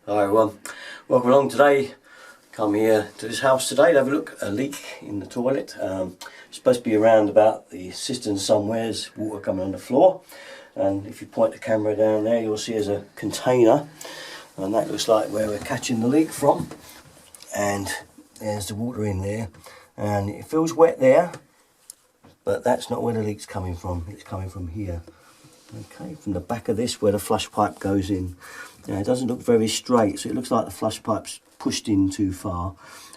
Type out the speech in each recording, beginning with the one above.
Hi everyone, welcome along. Today come here to this house today to have a look at a leak in the toilet. It's supposed to be around about the cistern somewhere. There's water coming on the floor, and if you point the camera down there you'll see there's a container, and that looks like where we're catching the leak from. And there's the water in there, and it feels wet there, but that's not where the leak's coming from. It's coming from here. Okay, from the back of this where the flush pipe goes in. Now, it doesn't look very straight, so it looks like the flush pipe's pushed in too far,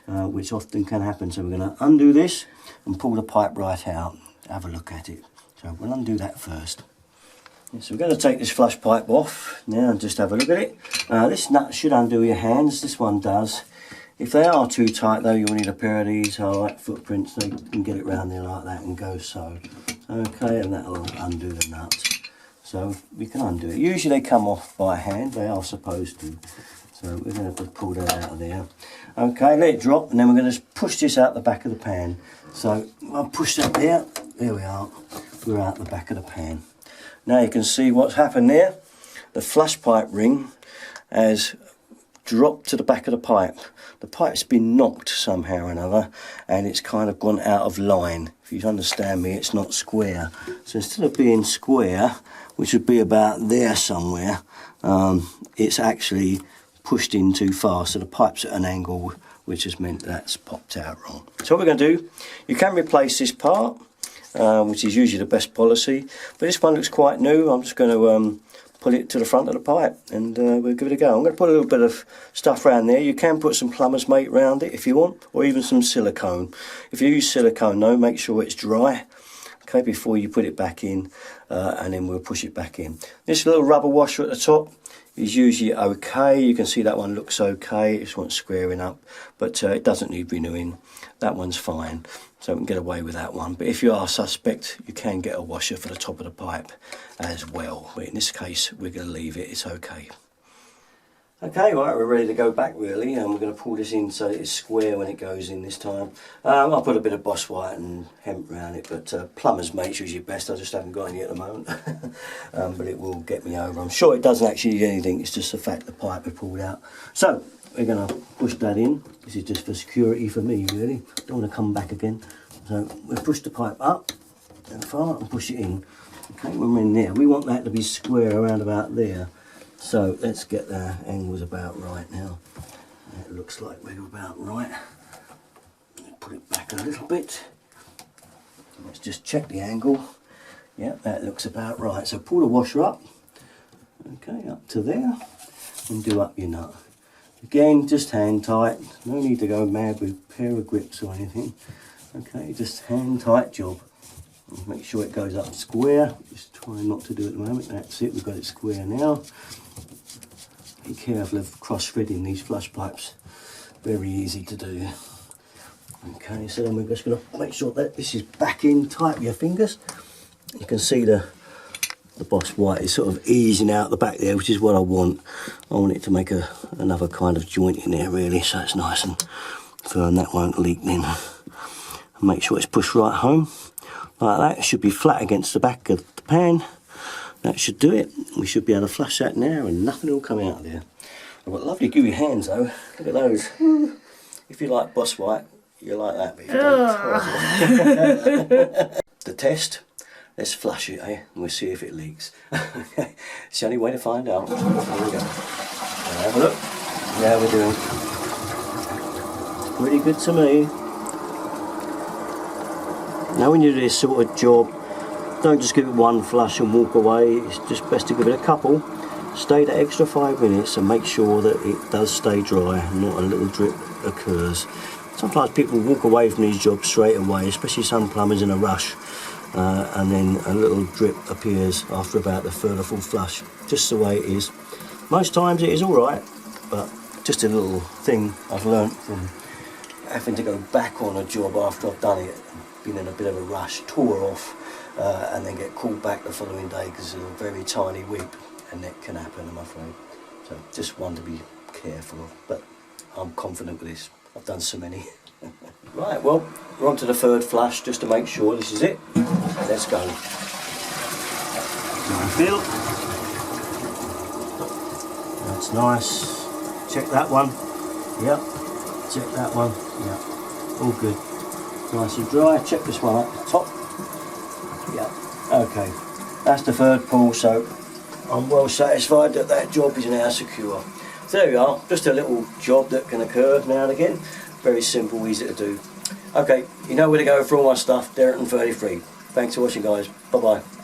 which often can happen. So we're going to undo this and pull the pipe right out. Have a look at it. So we'll undo that first. So we're going to take this flush pipe off now and just have a look at it. This nut should undo your hands. This one does. If they are too tight though, you'll need a pair of these highlight footprints, so you can get it round there like that and go so. Okay, and that'll undo the nut. So we can undo it. Usually they come off by hand, they are supposed to. So we're going to pull that out of there. Okay, let it drop, and then we're going to push this out the back of the pan. So I'll push that there. There we are. We're out the back of the pan. Now you can see what's happened there. The flush pipe ring has dropped to the back of the pipe. The pipe's been knocked somehow or another, and it's kind of gone out of line. If you understand me, it's not square. So instead of being square, which would be about there somewhere, it's actually pushed in too far, so the pipe's at an angle, which has meant that's popped out wrong. So what we're going to do, you can replace this part, which is usually the best policy, but this one looks quite new. I'm just going to pull it to the front of the pipe, and we'll give it a go. I'm going to put a little bit of stuff around there. You can put some plumber's mate around it if you want, or even some silicone. If you use silicone though, make sure it's dry, okay, before you put it back in, and then we'll push it back in. This little rubber washer at the top is usually okay. You can see that one looks okay. It just wants squaring up, but it doesn't need renewing. That one's fine, so we can get away with that one. But if you are suspect, you can get a washer for the top of the pipe as well. But in this case, we're going to leave it. It's okay. Okay, right, we're ready to go back really, and we're going to pull this in so it's square when it goes in this time. I'll put a bit of Boss White and hemp around it, but plumber's mate's usually best. I just haven't got any at the moment, but it will get me over. I'm sure it doesn't actually do anything, it's just the fact the pipe we pulled out. So we're going to push that in. This is just for security for me really, don't want to come back again. So we'll push the pipe up and far and push it in. Okay, when we're in there, we want that to be square around about there. So let's get the angles about right now. It looks like we're about right. Put it back a little bit. Let's just check the angle. Yeah, that looks about right. So pull the washer up. Okay, up to there. And do up your nut. Again, just hand tight. No need to go mad with a pair of grips or anything. Okay, just hand tight job. Make sure it goes up square. Just try not to do it at the moment. That's it, we've got it square now. Be careful of cross-threading these flush pipes. Very easy to do. Okay, so then we're just going to make sure that this is back in tight with your fingers. You can see the Boss White is sort of easing out the back there, which is what I want. I want it to make another kind of joint in there really, so it's nice and firm. That won't leak then. Make sure it's pushed right home. Like that. It should be flat against the back of the pan. That should do it. We should be able to flush that now and nothing will come out of there. I've got lovely gooey hands though. Look at those. If you like Boss White, you like that, but if you don't. The test, let's flush it, eh? And we'll see if it leaks. It's the only way to find out. Here we go. Have a look. Yeah, we're doing. It's pretty good to me. Now when you do this sort of job, don't just give it one flush and walk away. It's just best to give it a couple. Stay the extra 5 minutes and make sure that it does stay dry and not a little drip occurs. Sometimes people walk away from these jobs straight away, especially some plumbers in a rush, and then a little drip appears after about the third or fourth flush. Just the way it is. Most times it is alright, but just a little thing I've learnt from having to go back on a job after I've done it, been in a bit of a rush, tore off, and then get called back the following day because of a very tiny weep, and that can happen, I'm afraid. So just one to be careful of, but I'm confident with this. I've done so many. Right, well, we're on to the third flush just to make sure this is it. Let's go. Feel. That's nice. check that one. Yep. Check that one. Yep. All good. Nice and dry. Check this one up the top. Yep. Okay. That's the third pull, so I'm well satisfied that that job is now secure. So there we are. Just a little job that can occur now and again. Very simple, easy to do. Okay, you know where to go for all my stuff. Derrickton 33. Thanks for watching, guys. Bye bye.